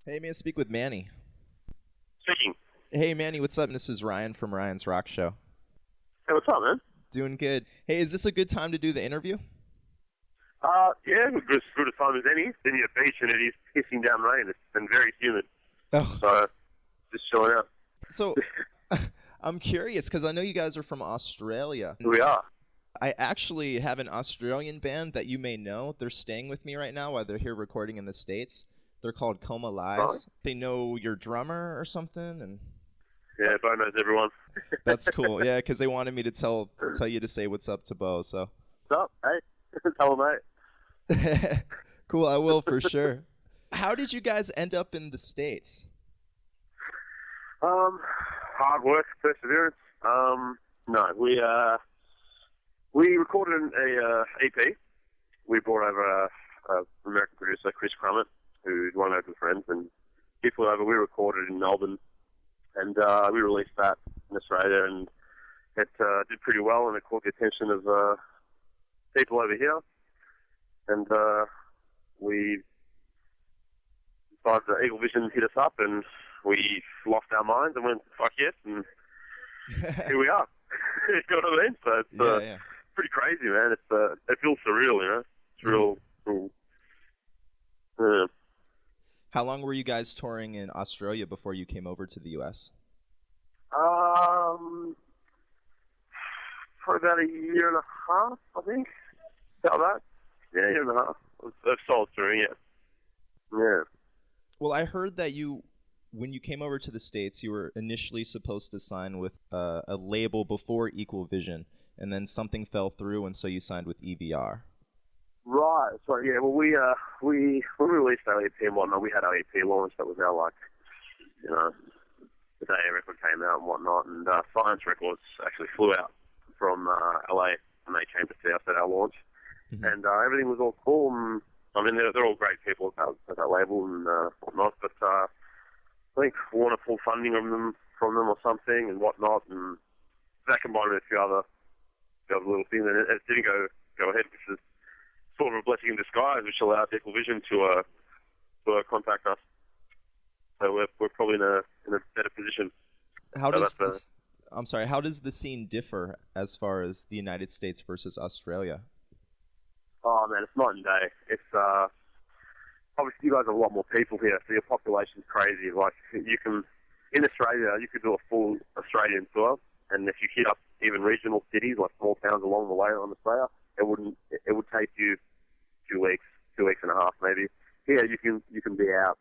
Hey, may I speak with Manny? Speaking. Hey, Manny, what's up? This is Ryan from Ryan's Rock Show. Hey, what's up, man? Doing good. Hey, is this a good time to do the interview? Yeah, as good a time as any. Been at the beach and it is pissing down rain. It's been very humid. Oh, So, just chilling out. so I'm curious because I know you guys are from Australia. We are. I actually have an Australian band that you may know. They're staying with me right now while they're here recording in the States. They're called Coma Lies. Right. They know your drummer or something, and Yeah, Bo knows everyone. that's cool. Yeah, because they wanted me to tell you to say what's up to Bo. So What's up? Hey, tell him, mate. cool, I will for sure. How did you guys end up in the States? Hard work, perseverance. No, we recorded an EP. We brought over a American producer, Chris Crummett, who's one of our good friends, and he flew over. We recorded in Melbourne, and we released that in Australia, and it did pretty well, and it caught the attention of people over here, and we decided that Eagle Vision hit us up, and we lost our minds and went, fuck yes, and here we are. You know what I mean? So it's pretty crazy, man. It feels surreal, you know? It's real. Yeah. How long were you guys touring in Australia before you came over to the U.S.? For about a year and a half, I think. About that. Yeah, a year and a half. I've solid touring, yeah. Yeah. Well, I heard that when you came over to the States, you were initially supposed to sign with a label before Equal Vision, and then something fell through, and so you signed with EVR. Right. So yeah. Well, when we released our EP and whatnot, we had our EP launch. That was our the day our record came out and whatnot. And Science Records actually flew out from LA and they came to see us at our launch. Mm-hmm. And everything was all cool. And, I mean, they're all great people at that label and whatnot. But I think we want to pull funding from them or something and whatnot. And that combined with a few other little things, and it didn't go ahead, which is sort of a blessing in disguise, which allowed Equal Vision to contact us. So we're probably in a better position. How does the scene differ as far as the United States versus Australia? Oh man, it's night and day. It's obviously you guys have a lot more people here, so your population's crazy. Like in Australia, you could do a full Australian tour, and if you hit up even regional cities like small towns along the way on Australia, it would take you 2 weeks and a half maybe. Here you can be out,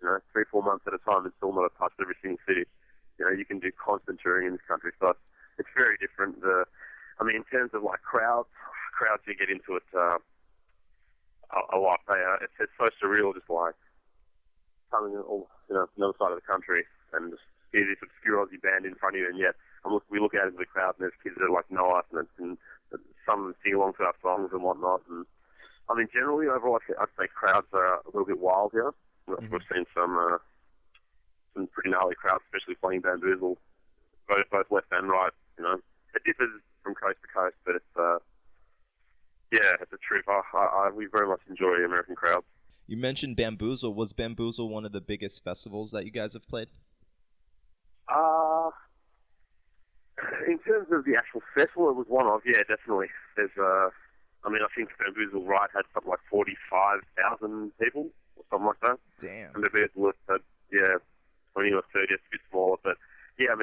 3-4 months at a time and still not have touched every single city. You can do constant touring in this country, so it's very different. In terms of like crowds you get into it a lot. It's so surreal, just like coming the other side of the country and just see this obscure Aussie band in front of you, and yet we look out into the crowd and there's kids that know us, and some of them sing along to our songs and whatnot. And generally overall, I'd say crowds are a little bit wild here. Mm-hmm. We've seen some pretty gnarly crowds, especially playing Bamboozle, both left and right. It differs from coast to coast, but it's a trip. We very much enjoy the American crowds. You mentioned Bamboozle. Was Bamboozle one of the biggest festivals that you guys have played? In terms of the actual festival, it was one of, yeah, definitely. There's, I think Bamboozle Right had something like 45,000 people or something like that. Damn. And the Bamboozle had, 20 or 30, it's a bit smaller, but yeah,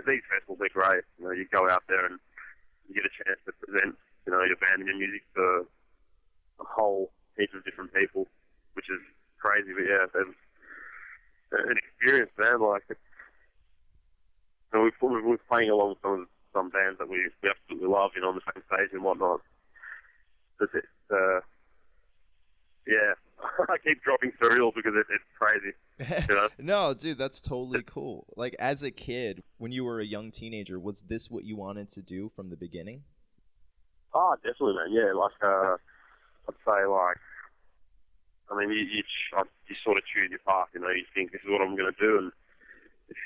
these festivals are great. You go out there and you get a chance to present, your band and your music to a whole heap of different people, which is crazy, but yeah, it's an experience, man. Like, we're playing along with some bands that we absolutely love, on the same stage and whatnot. I keep dropping surreal because it's crazy. No, dude, that's totally cool. Like, as a kid, when you were a young teenager, was this what you wanted to do from the beginning? Oh, definitely, man. Yeah, I'd say, you sort of choose your path. You think this is what I'm going to do, and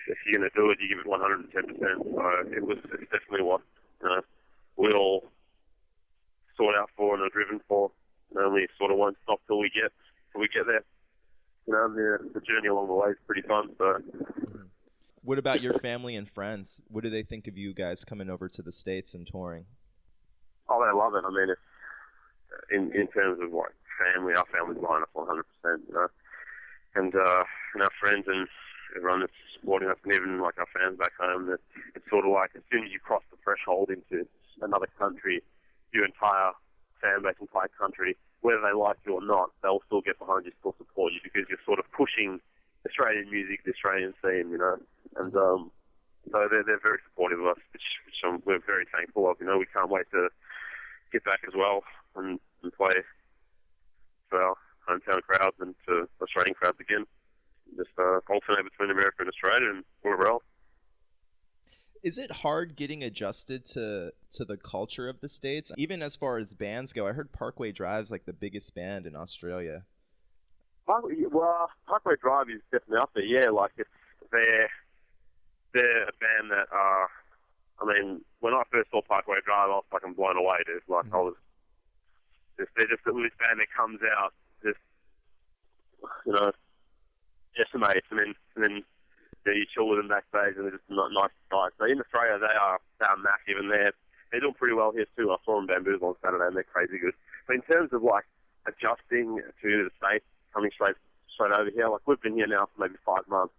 if you're going to do it, you give it 110%. So it's definitely what we all sought out for and are driven for. And we sort of won't stop till we get there. the journey along the way is pretty fun. So. What about your family and friends? What do they think of you guys coming over to the States and touring? Oh, they love it. I mean, it's, in terms of like family, our family's line up 100%, and our friends and everyone that's supporting us, and even like our fans back home, that it's sort of like as soon as you cross the threshold into another country, your entire fan base, entire country, whether they like you or not, they'll still get behind you, still support you, because you're sort of pushing Australian music, the Australian scene, and so they're very supportive of us, which we're very thankful of. We can't wait to get back as well and play for our hometown crowds and to Australian crowds again. Just alternate between America and Australia and wherever else. Is it hard getting adjusted to the culture of the States? Even as far as bands go, I heard Parkway Drive's like the biggest band in Australia. Parkway Drive is definitely up there. Yeah, like they're a band that I mean, when I first saw Parkway Drive, I was fucking blown away, dude. Like they're just this band that comes out, just decimates, and then you chill with them backstage, and they're just not nice guys. So in Australia, they are massive, and they're doing pretty well here too. I saw them Bamboozle on Saturday, and they're crazy good. But in terms of like adjusting to the States, coming straight over here, like we've been here now for maybe 5 months.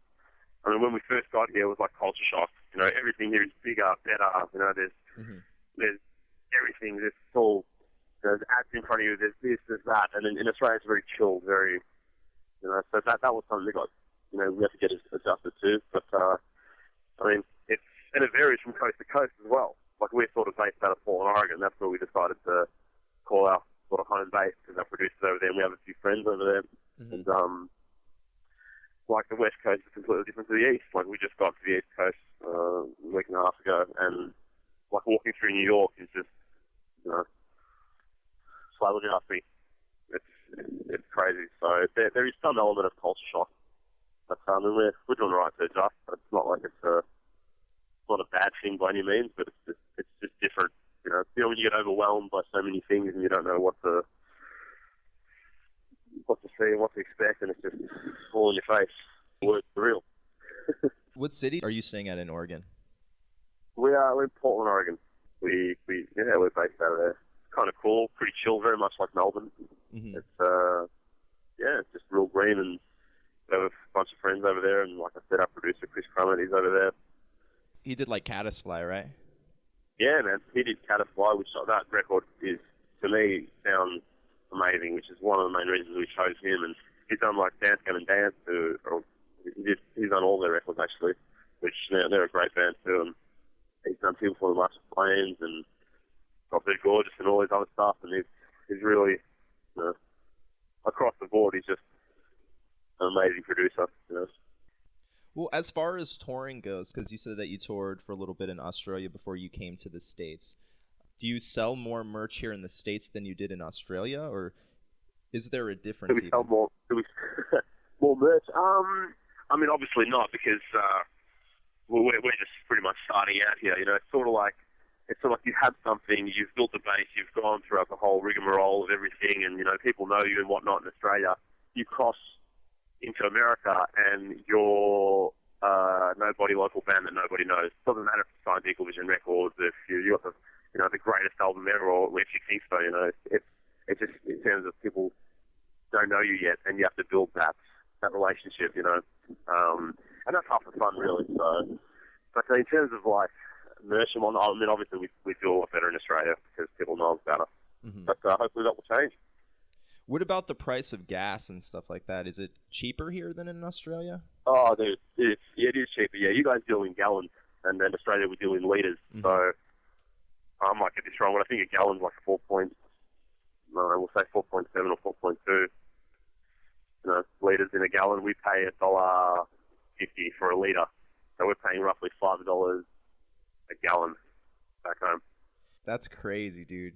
I mean, when we first got here, it was like culture shock. Everything here is bigger, better. There's everything. There's all there's ads in front of you. There's this, there's that, and in Australia, it's very chilled, very. So that was something that got we have to get adjusted to. But I mean, it varies from coast to coast as well. Like we're sort of based out of Portland, Oregon. That's where we decided to call our sort of home base, because our producer's over there, and we have a few friends over there. And like the West Coast is completely different to the East. Like we just got to the East Coast a week and a half ago, and like walking through New York is just flabbergasting. It's crazy. So there is some element of culture shock, but I mean, we're doing the right to adjust. It's not like it's not a bad thing by any means, but it's just different. When you get overwhelmed by so many things and you don't know what to see and what to expect, and it's just all in your face. We're surreal. What city are you staying at in Oregon? We're in Portland, Oregon. We're based out of there. It's kind of cool, pretty chill, very much like Melbourne. It's it's just real green, and we have a bunch of friends over there, and like I said, our producer Chris Crummett, he's over there. He did like Caddisfly, right? Yeah, man, he did Caddisfly, which that record is, to me, sounds amazing, which is one of the main reasons we chose him. And he's done like Dance Gavin Dance, he's done all their records actually, which they're a great band too. And he's done People for the March of Flames and Got Bit Gorgeous and all this other stuff. And he's really, across the board, he's just an amazing producer. Well, as far as touring goes, because you said that you toured for a little bit in Australia before you came to the States, do you sell more merch here in the States than you did in Australia, or is there a difference? Do we sell more merch? I mean, obviously not, because we're just pretty much starting out here. It's sort of like you have something, you've built a base, you've gone throughout the whole rigmarole of everything, and people know you and whatnot in Australia. You cross into America, and you're nobody local band that nobody knows. It doesn't matter if you signed Equal Vision Records, if you got the greatest album ever, or if you think so. It's just in terms of people don't know you yet, and you have to build that relationship. And that's half the fun, really. So, but in terms of like merch and whatnot, I mean, obviously we do a lot better in Australia because people know us better. But hopefully that will change. What about the price of gas and stuff like that? Is it cheaper here than in Australia? Oh, dude, it is cheaper. Yeah, you guys deal in gallons, and then Australia we deal in litres. So I might get this wrong, but I think a gallon's like we'll say 4.7 or 4.2. Litres in a gallon. We pay $1.50 for a litre, so we're paying roughly $5 a gallon back home. That's crazy, dude.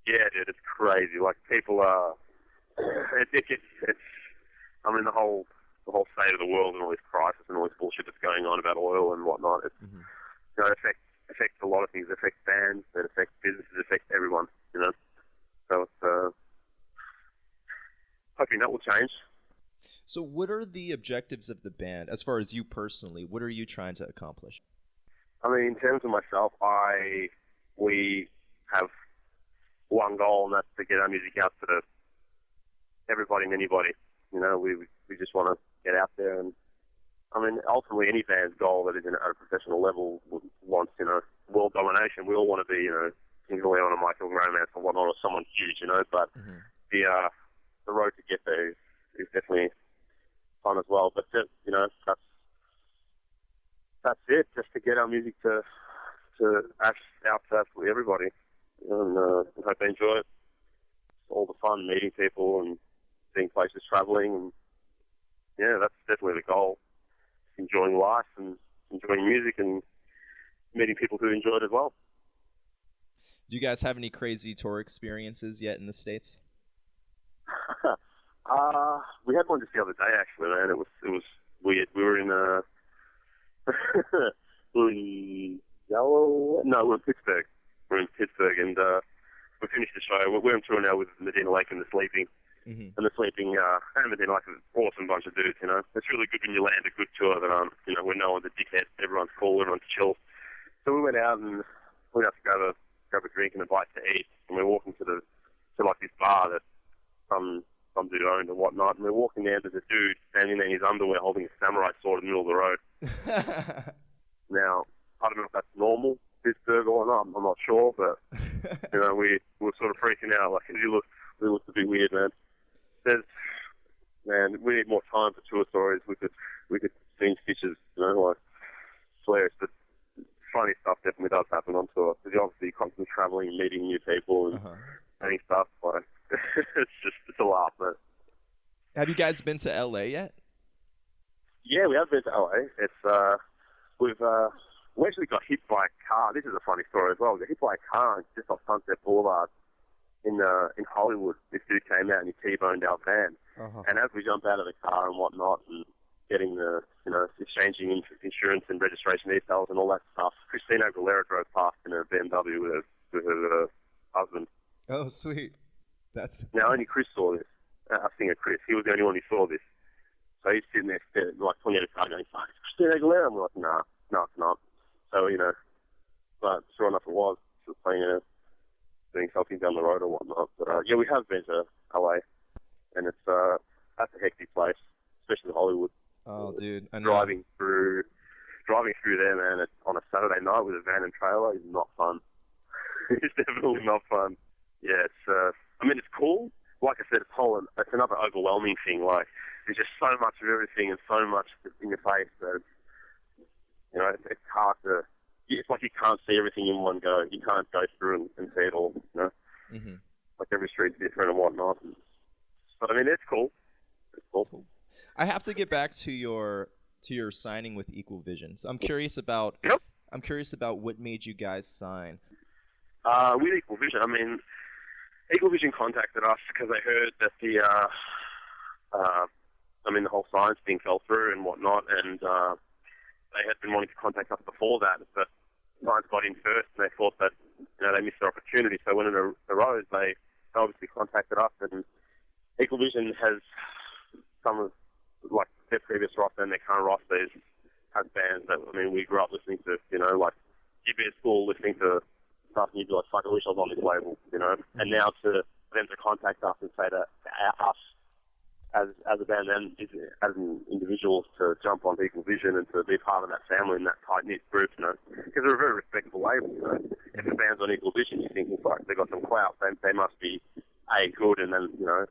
Yeah, dude, it's crazy. Like people are. It's I mean, the whole state of the world and all this crisis and all this bullshit that's going on about oil and whatnot. It affects a lot of things. It affects bands. It affects businesses. It affects everyone. So it's hoping that will change. So what are the objectives of the band, as far as you personally? What are you trying to accomplish? I mean, in terms of myself, we have one goal, and that's to get our music out to everybody and anybody. You know, we just want to get out there, and I mean, ultimately, any band's goal that is at a professional level wants, you know, world domination. We all want to be, you know, King Leon or Michael Romance or whatnot, or someone huge, you know. But the road to get there is definitely fun as well. But you know, that's it. Just to get our music to out to absolutely everybody, and I hope they enjoy it. All the fun, meeting people and seeing places, traveling, and yeah, that's definitely the goal. Enjoying life and enjoying music and meeting people who enjoy it as well. Do you guys have any crazy tour experiences yet in the States? We had one just the other day, actually, man. It was weird. We were in we were in Pittsburgh. And we finished the show. We're on tour now with Medina Lake and the Sleeping. Mm-hmm. And the Sleeping, and Medina Lake is an awesome bunch of dudes, you know. It's really good when you land a good tour that, you know, when no one's a dickhead, everyone's cool, everyone's chill. So we went out and we went out to grab a drink and a bite to eat. And we were walking to like this bar that some dude owned and whatnot. And we're walking down to the dude standing there in his underwear holding a samurai sword in the middle of the road. Now, I don't know if that's normal, Pittsburgh or not. I'm not sure, but you know, we were sort of freaking out. Like, we looked a bit weird, man. Man, we need more time for tour stories. We could sing stitches, you know, like hilarious. But funny stuff definitely does happen on tour. Because you're obviously constantly traveling, meeting new people, and doing stuff. Like, it's a laugh, man. Have you guys been to LA yet? Yeah, we have been to LA. It's we actually got hit by a car. This is a funny story as well. We got hit by a car just off Sunset Boulevard in Hollywood. This dude came out and he T-boned our van. And as we jumped out of the car and whatnot and getting exchanging insurance and registration details and all that stuff, Christina Aguilera drove past in a BMW with her husband. Oh, sweet. Now, only Chris saw this. Our singer Chris. He was the only one who saw this. So he's sitting there, like, pointing at a car going, "Fuck, it's Christina Aguilera." And we're like, no, it's not. So, you know, but sure enough it was. She was playing doing something down the road or whatnot. But, yeah, we have been to LA. And it's that's a hectic place, especially Hollywood. Oh, dude. I know. Driving through there, man, on a Saturday night with a van and trailer is not fun. It's definitely not fun. Yeah, it's cool. Like I said, it's another overwhelming thing. Like, there's just so much of everything and so much in your face that, you know, it's hard to... It's like you can't see everything in one go. You can't go through and see it all, you know? Mm-hmm. Like, every street's different and whatnot. But, I mean, it's cool. It's cool. I have to get back to your signing with Equal Vision. So I'm curious about... Yep. I'm curious about what made you guys sign. With Equal Vision, I mean... Equal Vision contacted us because they heard that the whole science thing fell through and whatnot, and they had been wanting to contact us before that, but science got in first, and they thought that, you know, they missed their opportunity. So when it arose, they obviously contacted us, and Equal Vision has some of, like, their previous roster and their current rosters has bands that, I mean, we grew up listening to, you know, like, you'd be at school listening to stuff and you'd be like, fuck, I wish I was on this label, you know. And now for them to contact us and say that us as a band and as an individual to jump on Equal Vision and to be part of that family and that tight-knit group, you know, because they're a very respectable label, you know. If the band's on Equal Vision, you think, well, fuck, they got some clout, they must be good, and then, you know,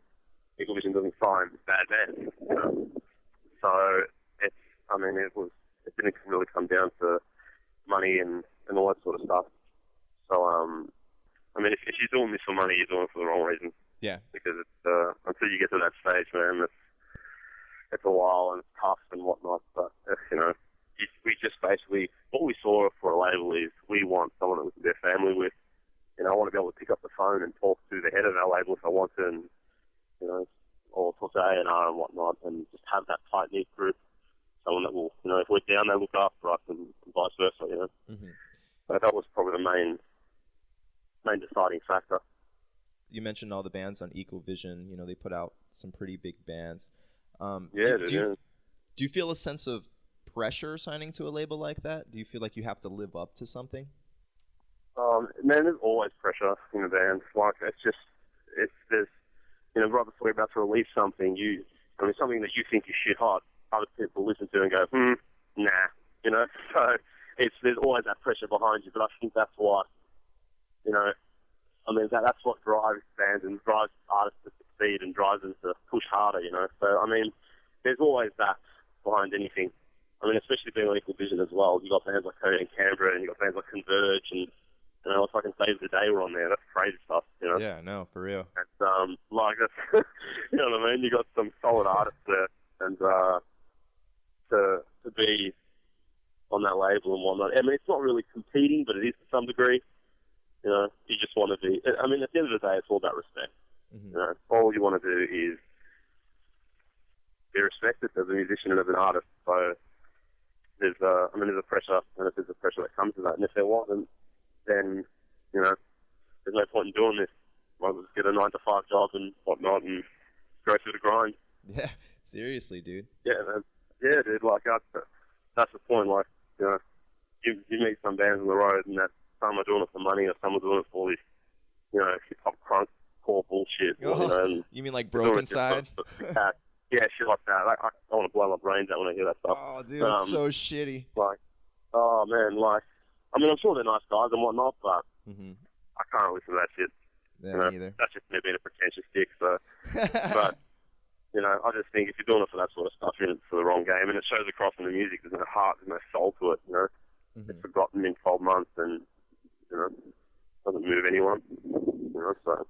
Equal Vision doesn't sign bad bands, you know. So it didn't really come down to money and all that sort of stuff. So, I mean, if you're doing this for money, you're doing it for the wrong reason. Yeah. Because it's, until you get to that stage, man, it's a while and it's tough and whatnot. But, you know, we just basically, what we saw for a label is we want someone that we can be a family with. You know, I want to be able to pick up the phone and talk to the head of our label if I want to, and, you know, or talk to A&R and whatnot, and just have that tight-knit group. Someone that will, you know, if we're down, they look after us, and vice versa, you know. Mm-hmm. So that was probably the main deciding factor. You mentioned all the bands on Equal Vision. You know, they put out some pretty big bands. Yeah, do you feel a sense of pressure signing to a label like that? Do you feel like you have to live up to something? Man, there's always pressure in a band. Like, there's, right before you're about to release something, something that you think is shit hot, other people listen to and go, nah, So there's always that pressure behind you, but I think that's what, that's what drives bands and drives artists to succeed and drives them to push harder, So, there's always that behind anything. Especially being on Equal Vision as well. You've got bands like Cody and Canberra, and you've got bands like Converge, and, if I can Save the Day were on there, that's crazy stuff, Yeah, no, for real. That's, that's, you know what I mean? You got some solid artists there, and, to be on that label and whatnot. It's not really competing, but it is to some degree. You just want to be, at the end of the day, it's all about respect. Mm-hmm. All you want to do is be respected as a musician and as an artist. So there's a pressure, and if there's a pressure that comes to that, and if there wasn't, then, there's no point in doing this. Might as well just get a 9-to-5 job and whatnot and go through the grind. Yeah, seriously, dude. Yeah, man. Yeah, dude, like, that's the point, like, you meet some bands on the road and that some are doing it for money or some are doing it for this, hip-hop crunk, core bullshit. Oh, you mean like Broken Side? Yeah, shit like that. I want to blow my brains out when I hear that stuff. Oh, dude, it's so shitty. Like, oh, man, like, I'm sure they're nice guys and whatnot, but I can't listen to that shit. Yeah, me either. That's just me being a pretentious dick, so. But, I just think if you're doing it for that sort of stuff, you're in it for the wrong game, and it shows across in the music. There's no heart, there's no soul to it, It's forgotten in 12 months and, doesn't move anyone, so.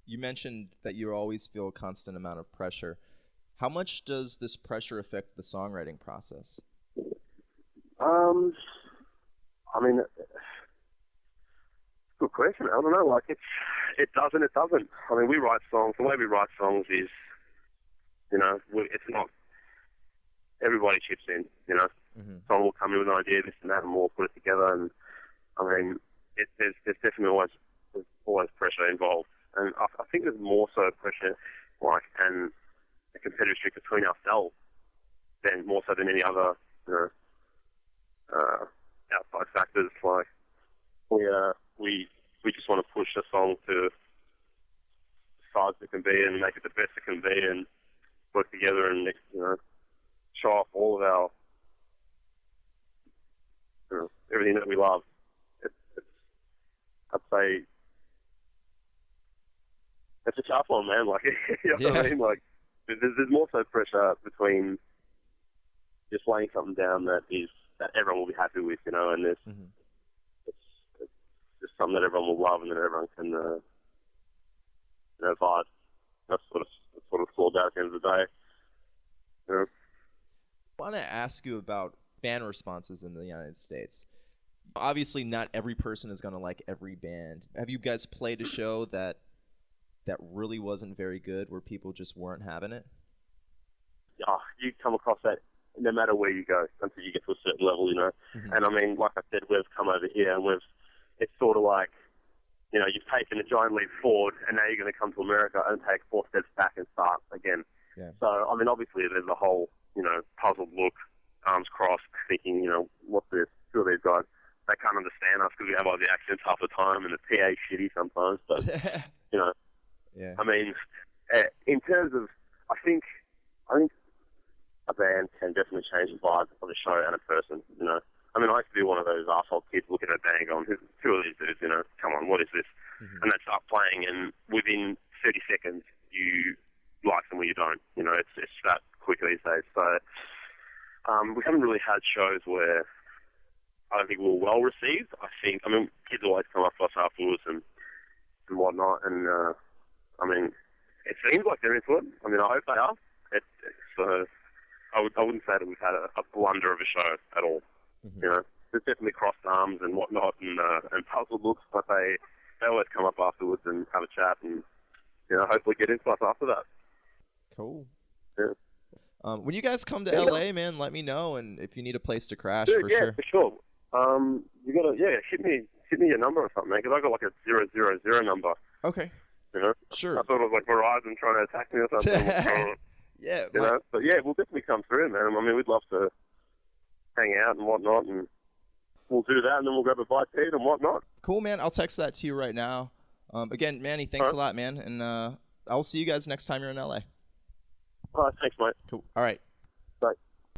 You mentioned that you always feel a constant amount of pressure. How much does this pressure affect the songwriting process? Good question. I don't know. Like, it does and it doesn't. We write songs. The way we write songs is, it's not, everybody chips in, Someone will come in with an idea, this and that, and we'll put it together. And, there's definitely always pressure involved. And I think there's more so pressure, like, and a competitive streak between ourselves more so than any other, outside factors. Like, we just want to push a song to as far as it can be and make it the best it can be and work together and, show off all of our, everything that we love. I'd say it's a tough one, man. Like, you know what I mean? Like, there's more so pressure between just laying something down that everyone will be happy with, and there's it's just something that everyone will love and that everyone can, vibe. That's sort of flawed out at the end of the day. I want to ask you about fan responses in the United States. Obviously, not every person is going to like every band. Have you guys played a show that really wasn't very good, where people just weren't having it? Yeah, you come across that no matter where you go until you get to a certain level, And like I said, we've come over here and it's sort of like, you've taken a giant leap forward and now you're going to come to America and take 4 steps back and start again. Yeah. So, obviously there's a whole, puzzled look, arms crossed, thinking, what's this? Who are these guys? They can't understand us because we have all the accents half the time and the PA shitty sometimes, but, Yeah. In terms of, I think a band can definitely change the vibe of a show and a person, I used to be one of those arsehole kids looking at a band going, who are these dudes, come on, what is this? And they start playing, and within 30 seconds, you like them or you don't. It's that quick these days. So we haven't really had shows where I don't think we were well received. Kids always come up to us afterwards and whatnot, and it seems like they're into it. I hope they are. I wouldn't say that we've had a blunder of a show at all. There's definitely crossed arms and whatnot and puzzled looks, but they always come up afterwards and have a chat and hopefully get into us after that. Cool. Yeah. When you guys come to LA, man, let me know, and if you need a place to crash, Dude, for yeah, sure. For sure. You gotta hit me your number or something, man, because I got like a 000 number. Okay. You know? Sure. I thought it was like Verizon trying to attack me or something. Yeah, You know? But yeah, we'll definitely come through, man. I mean, we'd love to hang out and whatnot, and we'll do that, and then we'll grab a bite to eat and whatnot. Cool, man. I'll text that to you right now. Again, Manny, thanks a lot, man. And I'll see you guys next time you're in LA. All right, thanks, mate. Cool. All right.